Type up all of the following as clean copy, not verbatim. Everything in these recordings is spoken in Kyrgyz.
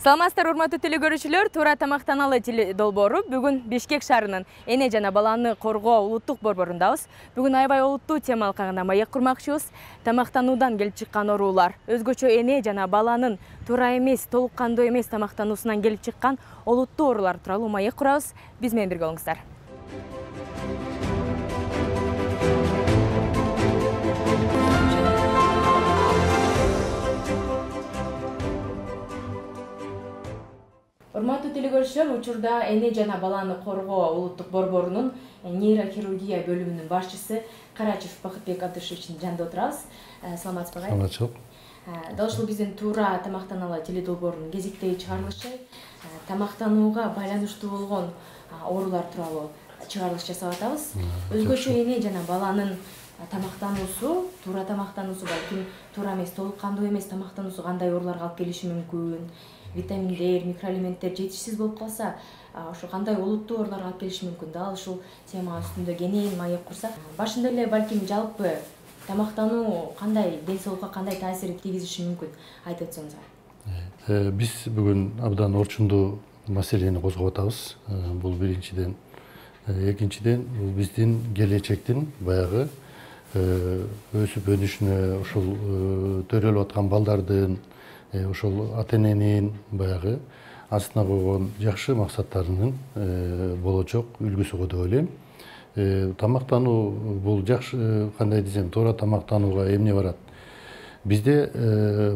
Саламатсыздар, урматтуу телекөрүүчүлөр, туура тамактаналы долбоору бүгүн Бишкек шаарынын эне жана баланы коргоо улуттук борборундабыз. Бүгүн аябай олуттуу темалык кагына маек курмакчыбыз. Тамактануудан келип чыккан оорулар, өзгөчө эне жана баланын туура эмес, толук кандуу эмес тамактануусунан келип чыккан олуттуу оорулар тууралуу маек курабыз. Биз менен бирге болуңуздар. Урматтуу телекөрүүчүлөр, учурда эне жана баланы коргоо улуттук борборунун нейрохирургия бөлүмүнүн башчысы Карачев Бакытбек Абдышевичтин жанында отурабыз. Саламатсызбы агай? Саламатчылык. Дал ушул биздин туура тамактаналы теледолбоорунун кезектеги чыгарылышы тамактанууга байланыштуу болгон оорулар тууралуу чыгарылыш жасап атабыз. Өзгөчө эне жана баланын тамактануусу, туура тамактануусу, балким туура эмес, толук кандуу эмес тамактануусу кандай ооруларга алып келиши мүмкүн? Витаминдер, микроэлементтер жетишсиз болуп калса, ошо кандай олуттуу ооруларга алып келиши мүмкүн? Дал ушул тема үстүндө кенен маек курсак, башында эле балким жалпы тамактануу кандай ден соолукка кандай таасир тийгизиши мүмкүн? Айтып өтсөңүз. Биз бүгүн абдан орчундуу маселени козгоп атабыз. Бул биринчиден. Экинчиден, бул биздин келечектин баягы өсүп өнүшүнө, ушул төрөлүп аткан балдардын, ошол ата-эненин баягы астына койгон жакшы максаттарынын болочок үлгүсү го деп ойлойм. Тамактануу бул жакшы, кандай десем, туура тамактанууга эмне барат? Бизде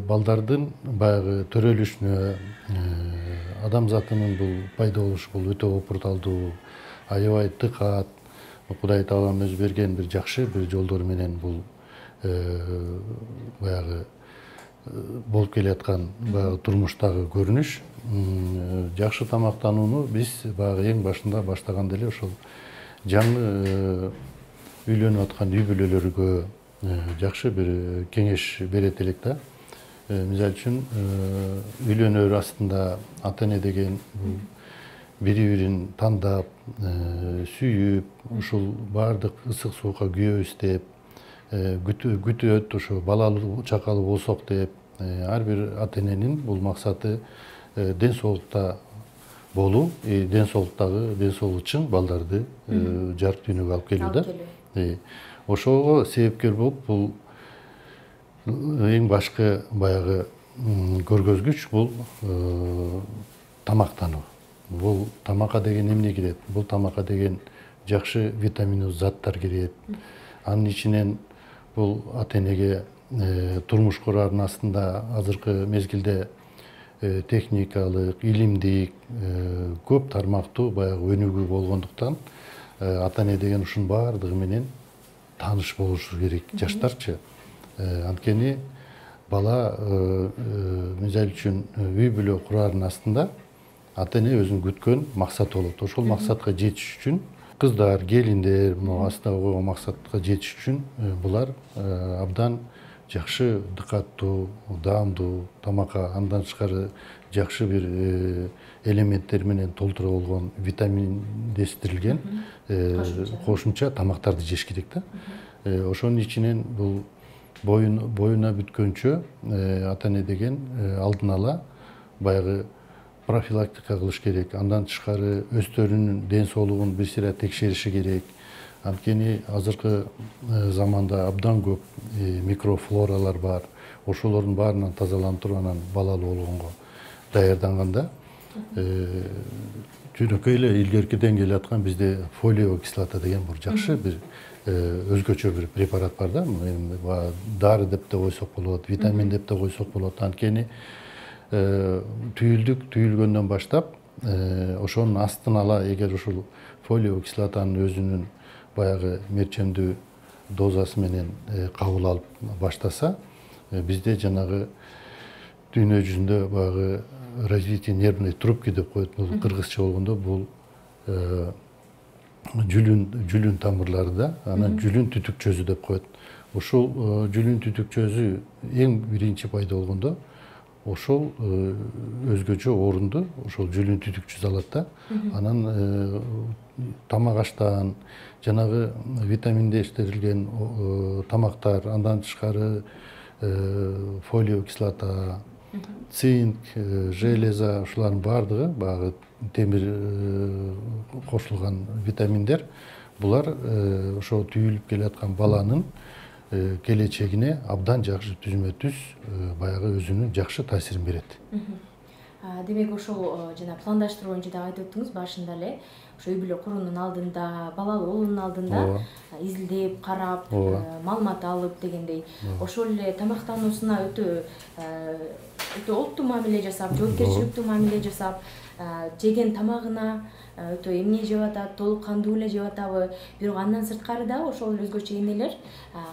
балдардын баягы төрөлүшүнө, адамзатынын бул пайда болушу бул өтө опурталдуу, аябай тыкат. Кудай Таалам өзү берген бир жакшы бир жолдор менен бул баягы болуп келаткан турмуштагы көрүнүш. Жакшы тамактанууну биз баягы эң башында баштаганда эле ошол жаңы үйлөнүп аткан үй бүлөлөргө жакшы бир кеңеш берет элек да. Мисалы үчүн үйлөнөр астында ата-эне деген бири-бирин тандап, сүйүп, ушул баардык ысык суукка күйөбүз деп, күтөт, ошо балалуу чакалуу болсок деп, ар бир ата-эненин бул максаты ден соолукта болуу, ден соолугу чың балдарды жарык дүйнөгө алып келүү да. Ошого себепкер болуп, бул эң башкы баягы көргөзгүч бул тамактануу. Бул тамакка деген эмне кирет? Бул тамакка деген жакшы витаминдүү заттар кирет. Анын ичинен бул ата-энеге турмуш курардын астында азыркы мезгилде техникалык, илимдик, көп тармактуу баягы өнүгүү болгондуктан ата-эне деген ушунун баардыгы менен тааныш болушу керек, жаштарчы. Анткени бала мисалы үчүн үй бүлө курардын астында ата-эне өзүнүн күткөн максаты болот. Ошол максатка жетиш үчүн кыздар, келиндер, астына койгон максатка жетиш үчүн булар абдан жакшы, дыкаттуу, даамдуу тамакка, андан тышкары жакшы бир элементтер менен толтура болгон витаминдештирилген кошумча тамактарды жеш керек да. Ошонун ичинен бул боюна бүткөнчө ата-эне деген алдын ала баягы профилактика кылыш керек. Андан тышкары өздөрүнүн ден соолугун бир сыйра текшериши керек. Анткени азыркы заманда абдан көп микрофлоралар бар. Ошолордун баарынан тазаланып туруп анан балалуу болгонго даярданганда жөнөкөй эле илгеркиден келаткан бизде фолио кислота деген бир жакшы бир өзгөчө бир препарат бар да. Дары деп да койсок болот, витамин деп да койсок болот. Анткени түйүлгөндөн баштап ошонун астын ала, эгер ушул фолио кислотанын өзүнүн баягы мерчемдүү дозасы менен кабыл алып баштаса, бизде жанагы дүйнө жүзүндө баягы развитие нервной трубки деп коет. Бул кыргызча болгондо бул жүлүн тамырлары да, анан жүлүн түтүкчөзү деп коет. Ушул жүлүн түтүкчөзү эң биринчи пайда болгондо ошол өзгөчө орунду ошол жүлүн түтүкчөзү алат да. Анан тамак аштан жанагы витаминдештирилген тамактар, андан тышкары фолио кислота, цинк, железа ушулардын баардыгы баягы темир кошулган витаминдер булар ошо түйүлүп келаткан баланын келечегине абдан жакшы түзмө түз баягы өзүнүн жакшы таасирин берет. Демек ошол жана пландаштыруу боюнча да айтып өттүңүз башында эле ошо үй бүлө куруунун алдында, балалуу болуунун алдында изилдеп, карап, маалымат алып дегендей, ошол эле тамактануусуна өтө олуттуу мамиле жасап, жоопкерчиликтүү мамиле жасап, жеген тамагына өтө эмне жеп атат, толук кандуу эле жеп атабы, бирок андан сырткары дагы ошол өзгөчө энелер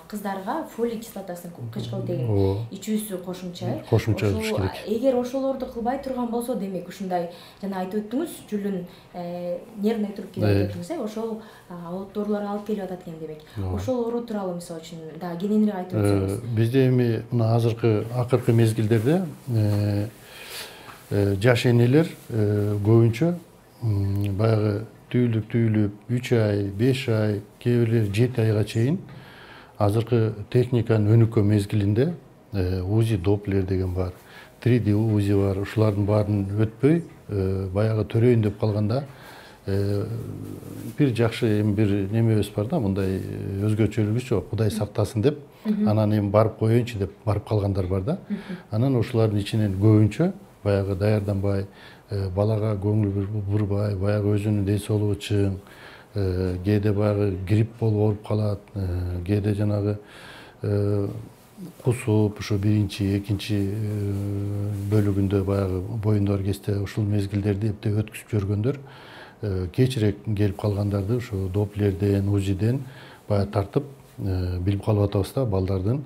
кыздарга фолий кислотасын кычкыл деген ичүүсү кошумча иш керек. Эгер ошолорду кылбай турган болсо, демек ушундай жана айтып өттүңүз, жүлүн нервный трубки деп айтып ошол олуттуу ооруларга алып келип атат экен демек. Ошол оору тууралуу мисалы үчүн да кененирээк айтып өтсөңүз. Бизде эми мына акыркы мезгилдерде жаш энелер көбүнчө баягы түйүлүп 3 ай, 5 ай, кээ бирлери 7 айга чейин азыркы техниканын өнүккөн мезгилинде УЗИ Доплер деген бар, 3D УЗИ бар, ушулардын баарын өтпөй баягы төрөйүн деп калганда бир жакшы бир немебиз бар да, мындай өзгөчөлүгүбүз жок, Кудай сактасын деп, анан эми барып коеюнчу деп барып калгандар бар да. Анан ушулардын ичинен көбүнчө баягы даярданбай, балага көңүл бурбай, баягы өзүнүн ден соолугу чың, кээде баягы грипп болуп ооруп калат, кээде жанагы кусуп, ошо биринчи, экинчи бөлүгүндө баягы боюндагы кезде ушул мезгилдерди эптеп өткүзүп жүргөндөр кечирээк келип калгандарды ошо Доплерден, УЗИден баягы тартып билип калып атабыз да, балдардын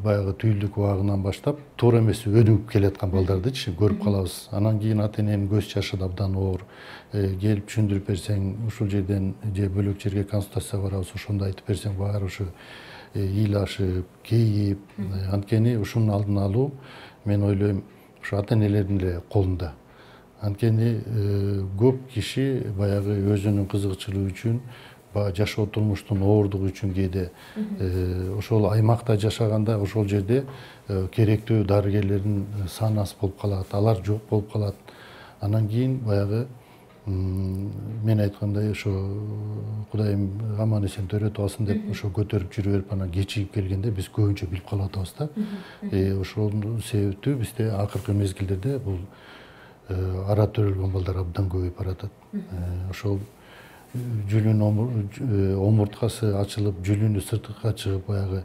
баягы түйүлдүк убагынан баштап туура эмес өнүгүп келаткан балдардычы көрүп калабыз. Анан кийин ата эненин көз жашы да абдан оор. Келип түшүндүрүп берсең, ушул жерден же бөлөк жерге консультацияга барабыз, ошондо айтып берсең баары ушу ыйлашып, кейип, анткени ушунун алдын алуу мен ойлойм ушу ата энелердин эле колунда. Анткени көп киши баягы өзүнүн кызыкчылыгы үчүн, жашоо турмуштун оордугу үчүн кээде ошол аймакта жашаганда ошол жерде керектүү дарыгерлердин саны аз болуп калат, алар жок болуп калат. Анан кийин баягы мен айткандай ошо Кудайым аман эсен төрөтүп алсын деп ошо көтөрүп жүрө берип анан кечигип келгенде биз көбүнчө билип калып атабыз да. Ошол себептүү бизде акыркы мезгилдерде бул ара төрөлгөн балдар абдан көбөйүп баратат. Ошол жүлүн омурткасы ачылып, жүлүнү сыртка чыгып, баягы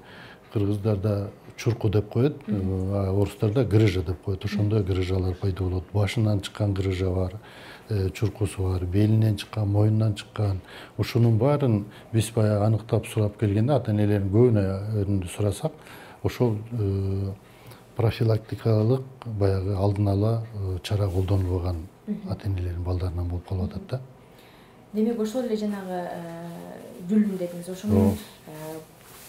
кыргыздарда чурку деп коет, орустарда грыжа деп коет. Ошондой грыжалар пайда болот. Башынан чыккан грыжа бар, чуркусу бар, белинен чыккан, мойнунан чыккан. Ушунун баарын биз баягы аныктап сурап келгенде, ата энелердин көбүнө сурасак, ошол профилактикалык баягы алдын ала чара колдонулбаган ата энелердин балдарынан болуп калып атат да. Демек ошол эле жанагы жүлүн дедиңиз, ошонун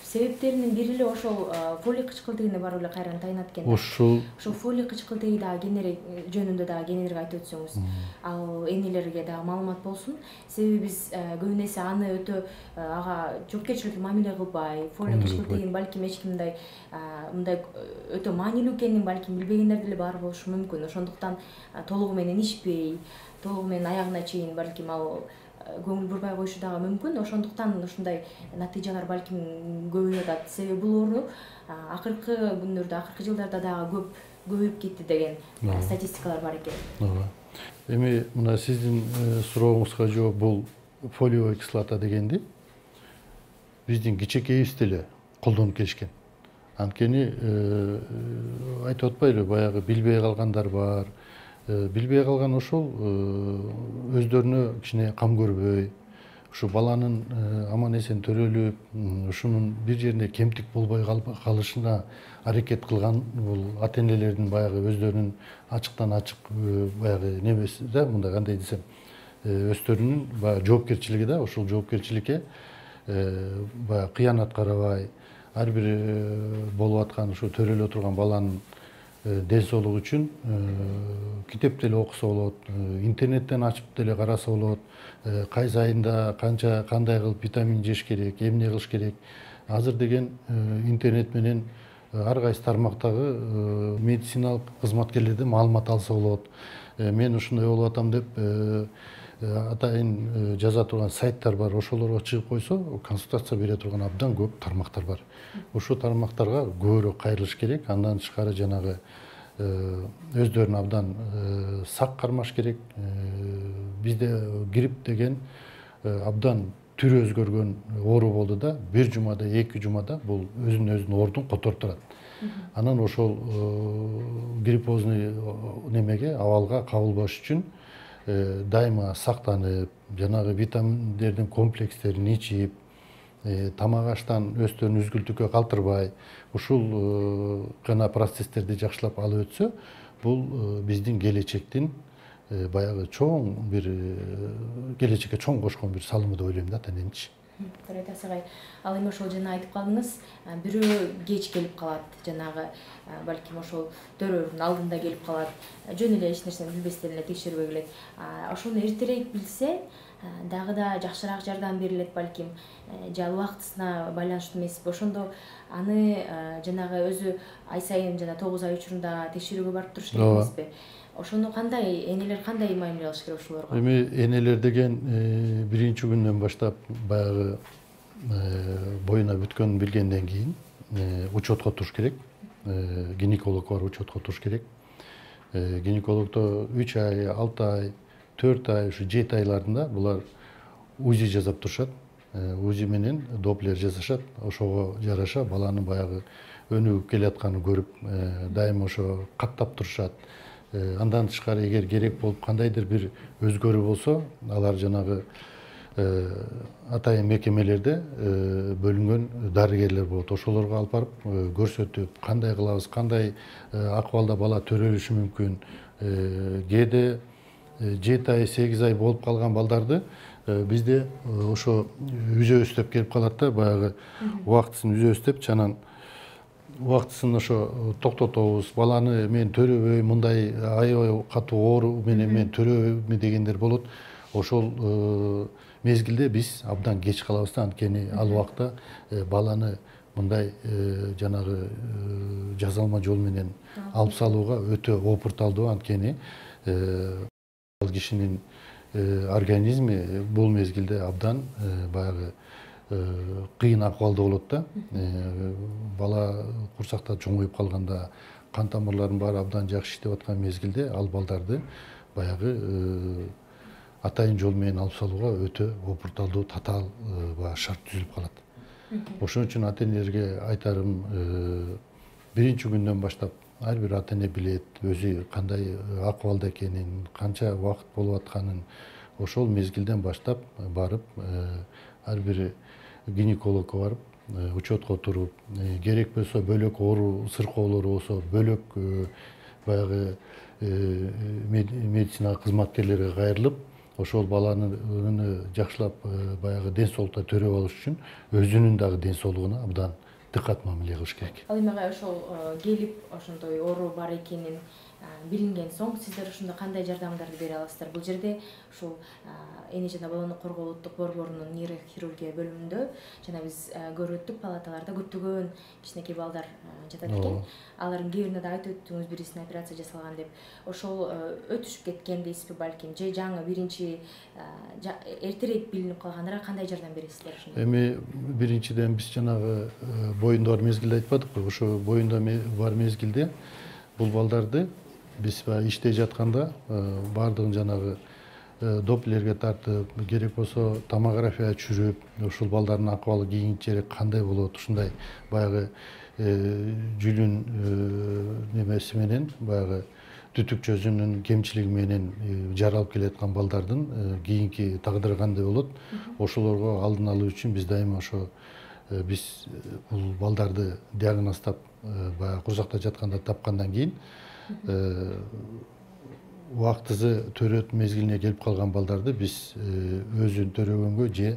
себептеринин бири эле ошол фолий кычкылтегине барып эле кайрадан таянат экен. Ошол фолий кычкылтеги дагы кененирээк жөнүндө дагы кененирээк айтып өтсөңүз, ал энелерге дагы маалымат болсун. Себеби биз көп эсе аны өтө ага жоопкерчиликтүү мамиле кылбай, фолий кычкылтегин балким эч ким мындай өтө маанилүү экенин балким билбегендер деле бар болушу мүмкүн. Ошондуктан толугу менен ичпей, толугу менен аягына чейин балким ал көңүл бурбай коюшу дагы мүмкүн. Ошондуктан ушундай натыйжалар балким көбөйүп атат. Себеби бул оору акыркы күндөрдө, акыркы жылдарда дагы көбөйүп кетти деген статистикалар бар экен. Ооба. Эми мына сиздин сурооңузга жооп, бул фолиевая кислота дегенди биздин кичекейибиз деле колдонуп келишкен. Анткени айтып атпайлыбы, баягы билбей калгандар бар. Билбей калган ошол өздөрүнө кичине кам көрбөй, ушу баланын аман эсен төрөлүп, ушунун бир жеринде кемтик болбой калышына аракет кылган бул ата энелердин баягы өздөрүнүн ачыктан ачык баягы немеси да, мындай кандай десем, өздөрүнүн баягы жоопкерчилиги да, ошол жоопкерчиликке баягы кыянат карабай, ар бир болуп аткан ушу төрөлө турган баланын ден соолугу үчүн китеп деле окуса болот, интернеттен ачып деле караса болот, кайсы айында кандай кылып витамин жеш керек, эмне кылыш керек. Азыр деген интернет менен ар кайсы тармактагы медициналык кызматкерлерден маалымат алса болот. Мен ушундай болуп атам деп атайын жаза турган сайттар бар, ошолорго чыгып койсо консультация бере турган абдан көп тармактар бар. Ушул тармактарга көбүрөөк кайрылыш керек. Андан тышкары жанагы өздөрүн абдан сак кармаш керек. Бизде грипп деген абдан түрү өзгөргөн оору болду да, бир жумада, 2 жумада бул өзүнүн оордун которуп турат. Анан ошол гриппозный немеге, абалга кабылбаш үчүн дайыма сактанып, жанагы витаминдердин комплекстерин ичип, тамак аштан өздөрүн үзгүлтүккө калтырбай, ушул гана процесстерди жакшылап алып өтсө, бул биздин келечектин баягы чоң бир келечекке чоң кошкон бир салымы деп ойлойм да, тененчи. Айтасы агай, ал эми ошол жана айтып калдыңыз, бирөө кеч келип калат, жанагы балким ошол төрөөнүн алдында келип калат, жөн эле эч нерсени билбестен эле текшерүүгө келет. Ошону эртерээк билсе, дагы да жакшыраак жардам берилет балким, же ал убактысына байланыштуу эмеспи. Ошондо аны жанагы өзү ай сайын жана 9 ай учурунда текшерүүгө барып туруш керек эмеспи? Ошону кандай энелер кандай мамиле кылыш керек ошолорго? Эми энелер деген биринчи күндөн баштап баягы боюна бүткөнүн билгенден кийин учетко туруш керек. Гинеколог бар, учетко туруш керек. Гинекологдо 3 ай, 6 ай, 4 ай, ушу 7 айларында булар УЗИ жасап турушат. УЗИ менен доплер жасашат. Ошого жараша баланын баягы өнүгүп келатканын көрүп, дайыма ошо каттап турушат. Андан тышкары эгер керек болуп кандайдыр бир өзгөрүү болсо, алар жанагы атайын мекемелерде бөлүнгөн дарыгерлер болот. Ошолорго алып барып көрсөтүп, кандай кылабыз, кандай акыбалда бала төрөлүшү мүмкүн. Кээде 7 ай, 8 ай болуп калган балдарды бизде ошо үзө өстөп келип калат да, баягы убактысын үзө өстөп, чанан убактысын ошо токтотобуз, баланы мен төрөбөйм, мындай аябай катуу оору менен мен төрөбөйм дегендер болот. Ошол мезгилде биз абдан кеч калабыз да, анткени ал убакта баланы мындай жанагы жазалма жол менен алып салууга өтө опурталдуу, анткени ал кишинин организми бул мезгилде абдан баягы кыйын акыбалда болот да. Бала курсакта чоңоюп калганда, кан тамырларынын баары абдан жакшы иштеп аткан мезгилде ал балдарды баягы атайын жол менен алып салууга өтө опурталдуу, татаал шарт түзүлүп калат. Ошон үчүн ата энелерге айтарым, биринчи күндөн баштап ар бир ата эне билет өзү кандай акыбалда экенин, канча убакыт болуп атканын. Ошол мезгилден баштап барып ар бир гинекологко барып, учетко туруп, керек болсо бөлөк оору сыркоолору болсо бөлөк баягы медицина кызматкерлерге кайрылып, ошол баланы жакшылап баягы ден соолукта төрөп алыш үчүн өзүнүн дагы ден соолугуна абдан дыкат мамиле кылыш керек. Ал эми агай ошол келип ошондой оору бар экенин билинген соң сиздер ушунда кандай жардамдарды бере аласыздар? Бул жерде ушул эне жана баланы коргоо улуттук борборунун нейрохирургия бөлүмүндө жана биз көрүп өттүк, палаталарда көптөгөн кичинекей балдар жатат экен. Алардын кээ биринде да айтып өттүңүз, бирисине операция жасалган деп. Ошол өтүшүп кеткен дейсизби балким, же жаңы биринчи эртерээк билинип калгандарга кандай жардам бересиздер ушунда? Эми биринчиден биз жанагы боюнда бар мезгилде айтпадыкпы? Ошо боюнда бар мезгилде бул балдарды биз иштей жатканда баардыгын жанагы доплерге тартып, керек болсо томография түшүрүп, ушул балдардын акыбалы кийинчерээк кандай болот, ушундай баягы жүлүн немеси менен, баягы түтүк чөзүнүн кемчилиги менен жаралып келаткан балдардын кийинки тагдыры кандай болот, ошолорго алдын алуу үчүн биз дайыма ошо биз бул балдарды диагноздап, баягы курсакта жатканда тапкандан кийин убактысы төрөт мезгилине келип калган балдарды биз өзүн төрөгөнгө же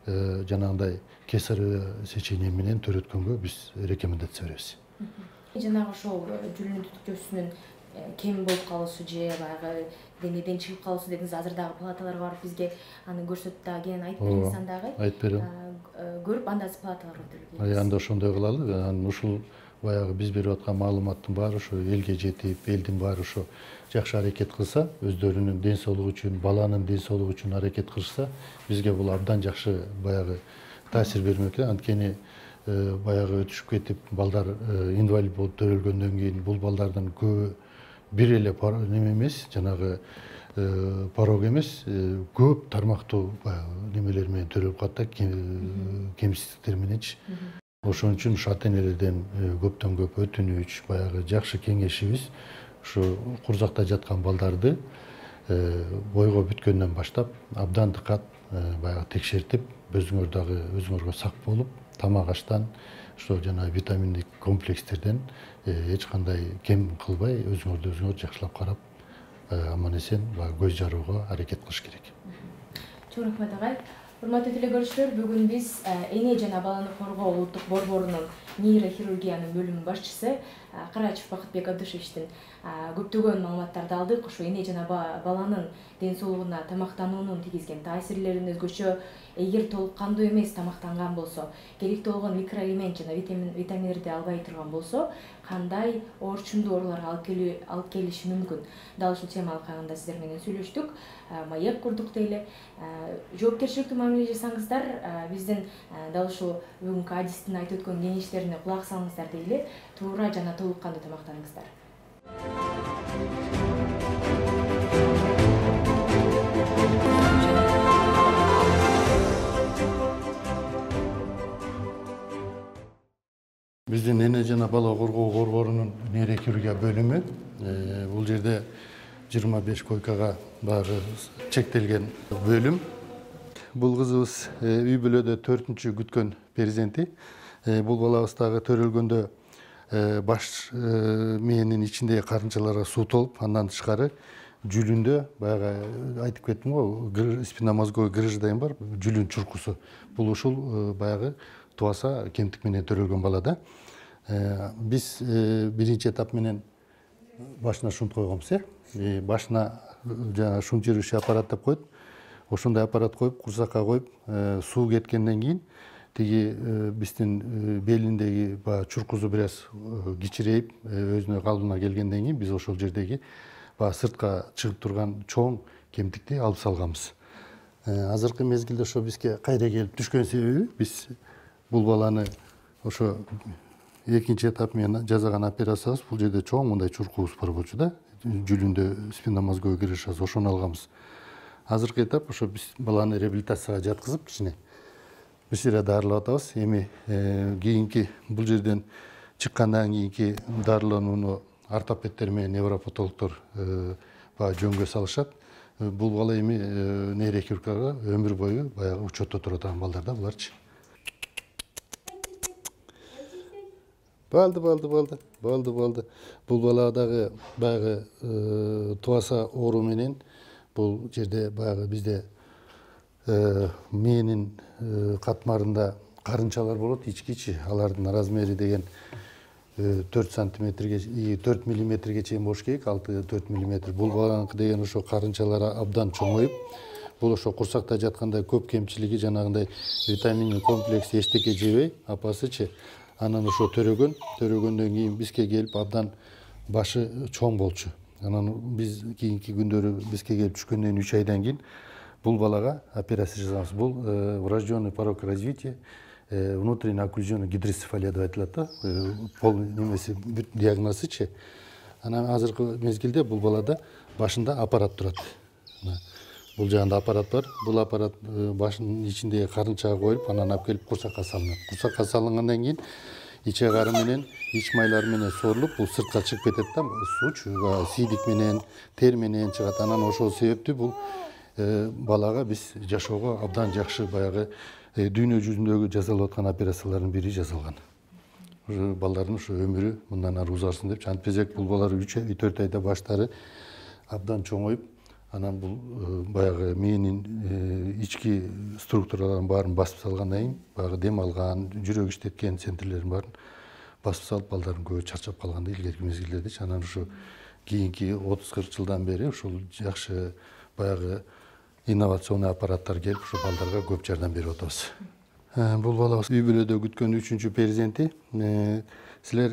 жанагындай кесарево сечение менен төрөткөнгө биз рекомендация беребиз. Жанагы ошол жүлүнүн түтүкчөсүнүн кем болуп калуусу же баягы денеден чыгып калуусу дедиңиз, азыр дагы палаталарга барып бизге аны көрсөтүп дагы кенен айтып бериңиз андагы. Айтып берем. Көрүп анда палаталарга өтөлү. Анда ошондой кылалы. Анан ушул баягы биз берип аткан маалыматтын баары ошо элге жетип, элдин баары ошо жакшы аракет кылса, өздөрүнүн ден соолугу үчүн, баланын ден соолугу үчүн аракет кылышса, бизге бул абдан жакшы баягы таасир бермек. Анткени баягы өтүшүп кетип, балдар инвалид болуп төрөлгөндөн кийин бул балдардын көбү бир эле неме эмес, жанагы порог эмес, көп тармактуу немелер менен төрөлүп калат да, кемсиздиктер мененчи. Ошон үчүн ата энелерден көптөн көп өтүнүч, баягы жакшы кеңешибиз ушу курсакта жаткан балдарды бойго бүткөндөн баштап абдан дыкат баягы текшертип, өзүңөр дагы өзүңөргө сак болуп, тамак аштан, ошо жана витаминдик комплекстерден эч кандай кем кылбай, өзүңөрдү өзүңөр жакшылап карап, аман эсен көз жарууга аракет кылыш керек. Чоң рахмат агай. Урматтуу телекөрүүчүлөр, бүгүн биз эне жана баланы коргоо улуттук борборунун нейрохирургиянын бөлүмү башчысы Карачев Бакытбек Абдышевичтин көптөгөн маалыматтарды алдык. Ошо эне жана баланын ден соолугуна тамактануунун тийгизген таасирлерин, өзгөчө эгер толук кандуу эмес тамактанган болсо, керектүү болгон микроэлемент жана витаминдерди албай турган болсо, кандай орчундуу ооруларга алып келиши мүмкүн. Дал ушул тема алкагында сиздер менен сүйлөштүк, маек курдук дейли. Жоопкерчиликтүү мамиле жасаңыздар, биздин дал ушул бүгүнкү адистин айтып өткөн кеңештерине кулак салыңыздар дейли. Туура жана толук кандуу тамактаныңыздар. Биздин эне жана бала коргоо борборунун нейрохирургия бөлүмү бул жерде 25 койкага баары чектелген бөлүм. Бул кызыбыз үй бүлөдө 4-чү күткөн перзенти. Бул балабыз дагы төрөлгөндө баш мээнин ичиндеги карынчаларга суу толуп, андан тышкары жүлүндө баягы айтып кеттим го, спинномозговой грыжа деген бар, жүлүн чуркусу. Бул ушул баягы тубаса кемтик менен төрөлгөн балада. Биз биринчи этап менен башына шунт койгонбуз. Башына жана шунт жүрүшү аппарат деп коет. Ошондой аппарат коюп, курсакка коюп, суу кеткенден кийин тиги биздин белиндеги чуркузу бир аз кичирейип, өзүнө калыбына келгенден кийин биз ошол жердеги сыртка чыгып турган чоң кемтикти алып салганбыз. Азыркы мезгилде ошо бизге кайра келип түшкөн себеби биз бул баланы ошо экинчи этап менен жасаган операциябыз, бул жерде чоң мындай чуркубуз бар болчу да, жүлүндө спинномозговой грыжасы, ошону алганбыз. Азыркы этап ошо биз баланы реабилитацияга жаткызып, кичине бир сыйра дарылап атабыз. Эми кийинки бул жерден чыккандан кийинки дарыланууну ортопедтер менен невропатологдор жөнгө салышат. Бул бала эми нейрохирургияга өмүр бою баягы учетто тура турган балдар да буларчы. Балды. Бул бала дагы баягы тубаса оору менен бул жерде баягы бизде мээнин катмарында карынчалар болот, ичкичи. Алардын размери деген 4 сантиметрге, 4 миллиметрге чейин болуш керек, 6-4 миллиметр. Бул баланыкы деген ошо карынчалары абдан чоңоюп, бул ошо курсакта жатканда көп кемчилиги, жанагындай витаминдик комплекс эчтеке жебей, апасычы. Анан ошо төрөгөндөн кийин бизге келип абдан башы чоң болчу. Анан биз кийинки күндөрү бизге келип түшкөндөн 3 айдан кийин бул балага операция жасабыз. Бул врожденный порог развития, внутренний окклюзионный гидроцефалия деп айтылат да. Пол немеси бүт диагнозычы. Анан азыркы мезгилде бул балада башында аппарат турат. Бул жагында аппарат бар. Бул аппарат башынын ичиндеги карынчага коюлуп, анан алып келип курсакка салынат. Курсакка салынгандан кийин иче кары менен, ич майлар менен сорулуп, бул сыртка чыгып кетет да, сууч, сийдик менен, тер менен чыгат. Анан ошол себептүү бул балага биз жашоого абдан жакшы баягы дүйнө жүзүндөгү жасалып аткан операциялардын бири жасалган. Балдардын ушу өмүрү мындан ары узарсын деп, антпезек бул балдар 3-4 айда баштары абдан чоңоюп, анан бул баягы мээнин ички структураларын баарын басып салгандан кийин, баягы дем алган, жүрөк иштеткен центрлердин баарын басып салып, балдардын көбү чарчап калган да илгерки мезгилдердечи. Анан ушу кийинки 30-40 жылдан бери ушул жакшы баягы инновационный аппараттар келип, ушу балдарга көп жардам берип атабыз. Бул балабыз үй бүлөдө күткөн 3-чү перзенти. Силер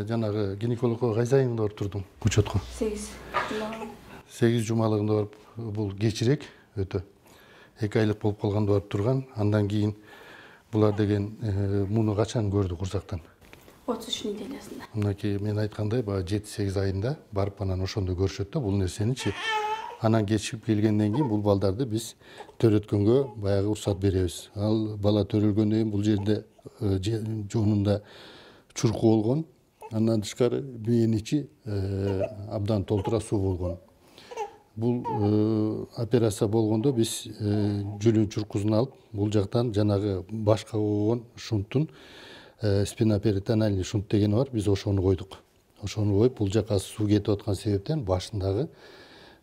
жанагы гинекологко кайсы айыңда барып турдуң? Учетко. 8 жумалыгында барып, бул кечирээк өтө. 2 айлык болуп калганда барып турган. Андан кийин булар деген муну качан көрдү курсактан? 33 неделясында. Мынакей мен айткандай, баягы 7-8 айында барып анан ошондо көрүшөт да, бул нерсеничи. Анан кечип келгенден кийин бул балдарды биз төрөткөнгө баягы уруксат беребиз. Ал бала төрөлгөндөн кийин бул жерде жонунда чурку болгон. Андан тышкары бийин ичи абдан толтура суу болгон. Бул операция болгондо биз жүлүн чуркузун алып, бул жактан жанагы башка болгон шунттун спиноперитональный шунт деген бар, биз ошону койдук. Ошону коюп, бул жака суу кетип аткан себептен башындагы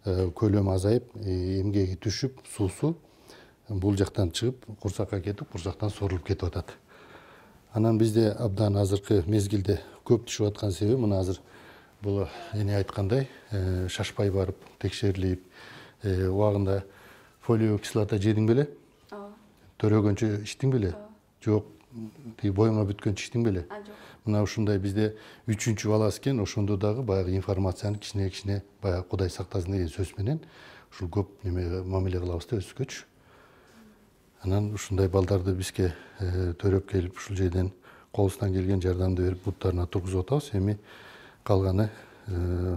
көлөм азайып, эмгеги түшүп, суусу бул жактан чыгып, курсакка кетип, курсактан сорулуп кетип атат. Анан бизде абдан азыркы мезгилде көп түшүп аткан себеби мына азыр бул эне айткандай, шашпай барып текшерилип, убагында фолио кислота жедиң беле? Төрөгөнчө ичтиң беле? Жок, боюңа бүткөнчө ичтиң беле? Мына ушундай бизде 3-чү баласы экен, ошондо дагы баягы информацияны кичине баягы Кудай сактасын деген сөз менен ушул көп неме мамиле кылабыз да өскөч. Анан ушундай балдарды бизге төрөп келип, ушул жерден колубуздан келген жардамды берип буттарына тургузуп атабыз. Эми калганы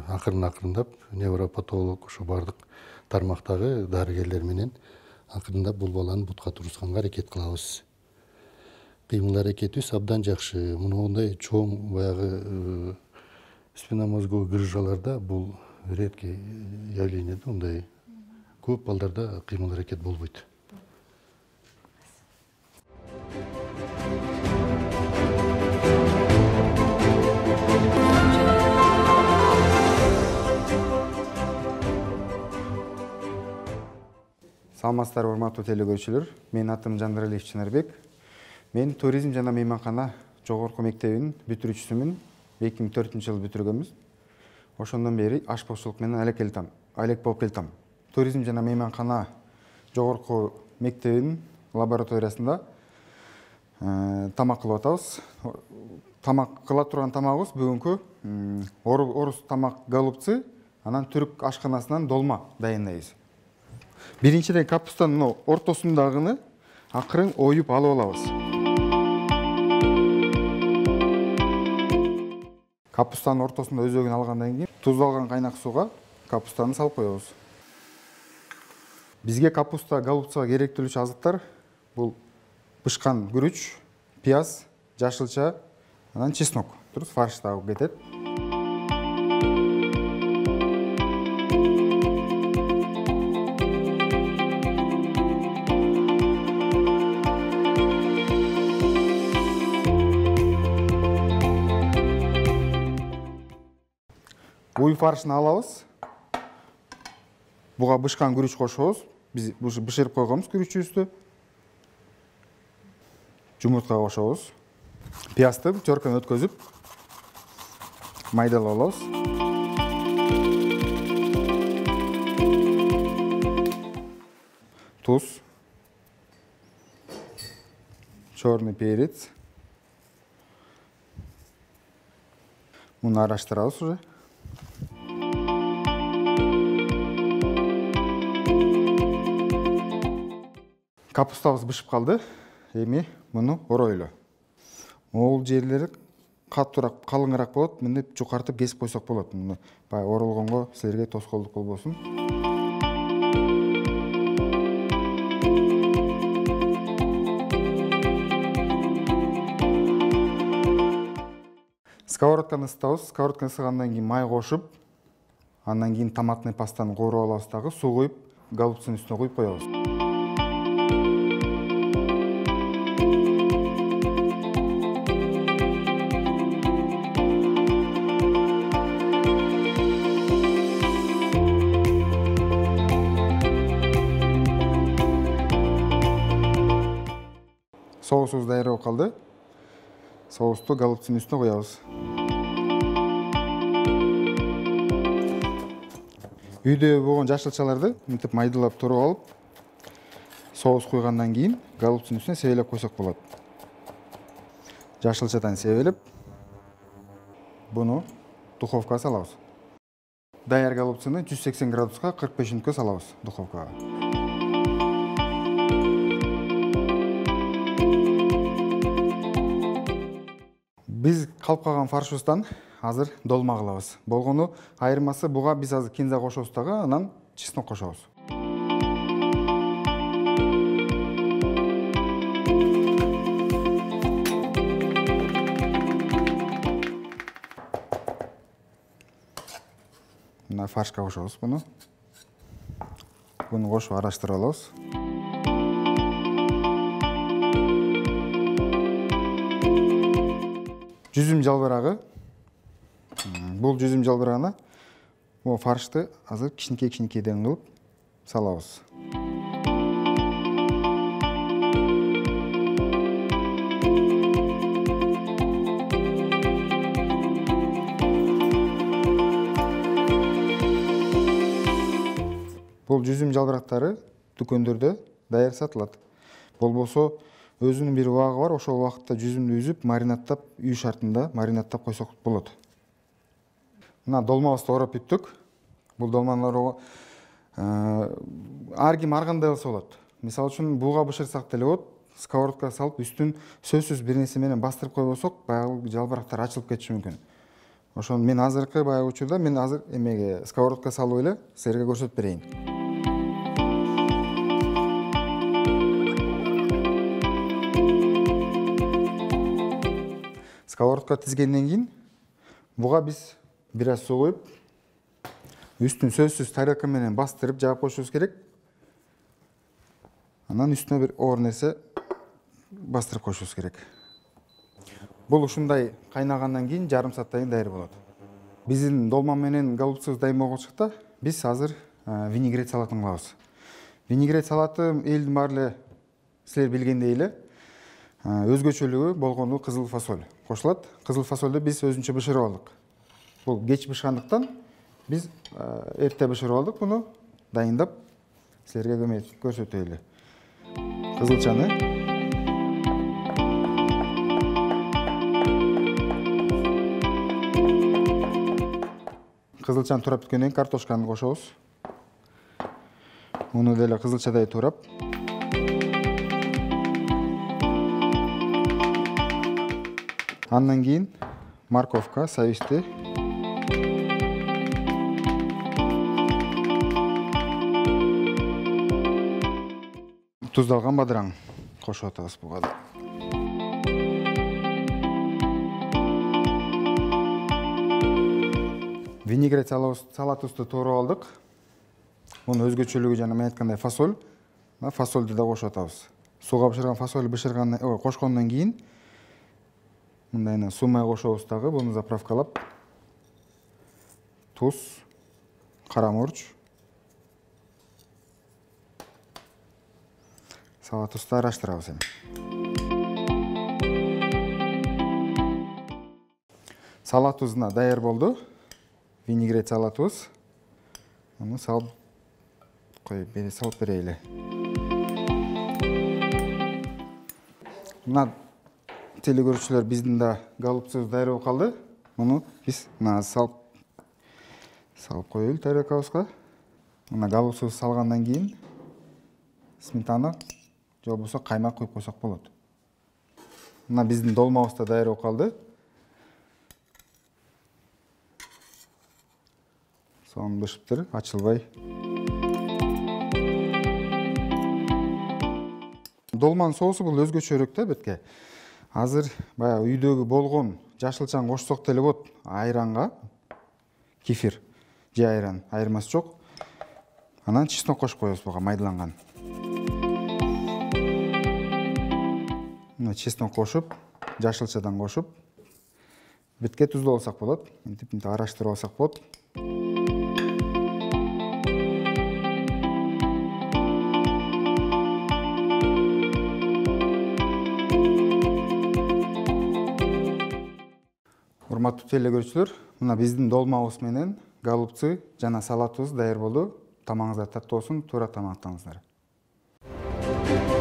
акырындап невропатолог, ошо бардык тармактагы дарыгерлер менен акырындап бул баланы бутка тургузганга аракет кылабыз. Кыймыл аракетибиз абдан жакшы. Мындай чоң баягы спинномозговой грыжаларда бул редкий явление да, мындай көп балдарда кыймыл аракет болбойт. Саламатсыздарбы, урматтуу телекөрүүчүлөр. Менин атым Жандаралиев Чынарбек. Мен туризм жана мейманкана жогорку мектебинин бүтүрүүчүсүмүн. 2004-жылы бүтүргөнбүз. Ошондон бери ашпозчулук менен алек болуп келатам. Туризм жана мейманкана жогорку мектебинин лабораториясында тамак кылып атабыз. Тамак кыла турган тамагыбыз бүгүнкү орус тамак голубцы, анан түрк ашканасынан долма дайындайбыз. Биринчиден капустанын ортосундагыны акырын оюп алып алабыз. Капустанын ортосунда өзөгүн алгандан кийин тузалган кайнак сууга капустаны салып коебуз. Бизге капуста голубцага керектүүлүчү азыктар бул бышкан күрүч, пияз, жашылча, анан чеснок. Туруп фарш дагы кетет. Уй фаршын алабыз. Буга бышкан күрүч кошобуз. Биз бышырып койгонбуз күрүчүбүздү. Жумуртка кошобуз. Пиязды чорканы өткөзүп майдалап алабыз. Туз. Черный перец. Муну араштырабыз уже. Капустабыз бышып калды. Эми муну оройлу. Могул жерлери катуураак, калыңыраак болот. Мынтип жукартып кесип койсок болот. Муну баягы оролгонго силерге тоскоолдук болбосун. Сковородканы ысытабыз. Сковородканы ысыгандан кийин май кошуп, андан кийин томатный пастаны кооруп алабыз дагы, суу коюп, голубцунун үстүнө куюп коебуз. Соусубуз даяр болуп калды. Соусту голубцунун үстүнө коебуз. Үйдө болгон жашылчаларды мынтип майдалап туруп алып, соус куйгандан кийин голубцунун үстүнө себелеп койсок болот. Жашылчадан себелеп буну духовкага салабыз. Даяр голубцуну 180 градуска 45 мүнөткө салабыз духовкага. Biz калып калган фаршыбыздан азыр долма кылабыз. Болгону айырмасы буга биз азыр кинза кошобуз дагы, анан чеснок кошобуз. Мына фаршка кошобуз буну. Буну кошуп араштырып алабыз. Жүзүм жалбырагы. Бул жүзүм жалбырагына бул фаршты азыр кичинекей-кичинекейден кылып салабыз. Бул жүзүм жалбырактары дүкөндөрдө даяр сатылат. Болбосо өзүнүн бир убагы бар, ошол убакытта жүзүмдү үзүп, маринаттап, үй шартында маринаттап койсок болот. Мына долмабызды ороп бүттүк. Бул долманы ар ким ар кандай болсо болот. Мисалы үчүн буга бышырсак деле болот. Сковородкага салып, үстүн сөзсүз бир нерсе менен бастырып койбосок, баягы жалбырактар ачылып кетиши мүмкүн. Ошон мен азыркы баягы учурда мен азыр эмеге сковородкага салып эле силерге көрсөтүп берейин. Сковородка тизгенден кийин буга биз бир аз суу коюп, үстүн сөзсүз тарелка менен бастырып жаап коюшубуз керек. Анан үстүнө бир оор нерсе бастырып коюшубуз керек. Бул ушундай кайнагандан кийин жарым сааттан кийин даяр болот. Биздин долма менен голубцубуз дайын болгон чакта биз азыр винегрет салатын кылабыз. Винегрет салаты элдин баары эле силер билгендей эле өзгөчөлүгү болгону кызыл фасоль кошулат. Кызыл фасольду биз өзүнчө бышырып алдык. Бул кеч бышкандыктан биз эрте бышырып алдык, буну дайындап силерге көрсөтөйлү. Кызылчаны турап бүткөндөн кийин картошканы кошобуз. Муну деле кызылчадай турап. Андан кийин морковка, сабизди. Туздалган бадыраң кошуп атабыз буга да. Винегрет салатыбызды тооруп алдык. Мунун өзгөчөлүгү жана мен айткандай фасоль. Фасольду да кошуп атабыз. Сууга бышырган фасоль кошкондон кийин мындайына сумай кошобуз дагы, буну заправкалап. Туз, кара мурч. Салатыбызды араштырабыз эми. Салатыбыз даяр болду. Винегрет салатыбыз. Муну салып берейли. Мына телекөрүүчүлөр, биздин да голубцубуз даяр болуп калды. Муну биз салып коелу тарелкабызга. Мына голубцубуз салгандан кийин сметана же болбосо каймак куюп койсок болот. Мына биздин долмабыз да даяр болуп калды. Соң бышыптыр, ачылбай. Долманын соусу бул өзгөчөрөөк да бетке. Азыр баягы үйдөгү болгон жашылчаны кошсок деле болот. Айранга кефир же айран, айырмасы жок. Анан чеснок кошуп коебуз буга, майдаланган. Мына чеснок кошуп, жашылчадан кошуп, бетке туздап алсак болот. Мынтип араштырып алсак болот. Урматтуу телекөрүүчүлөр, мына биздин долмабыз менен голубцы жана салатыбыз даяр болду. Тамагыңыздар таттуу болсун, туура тамактаныңыздар. Ага.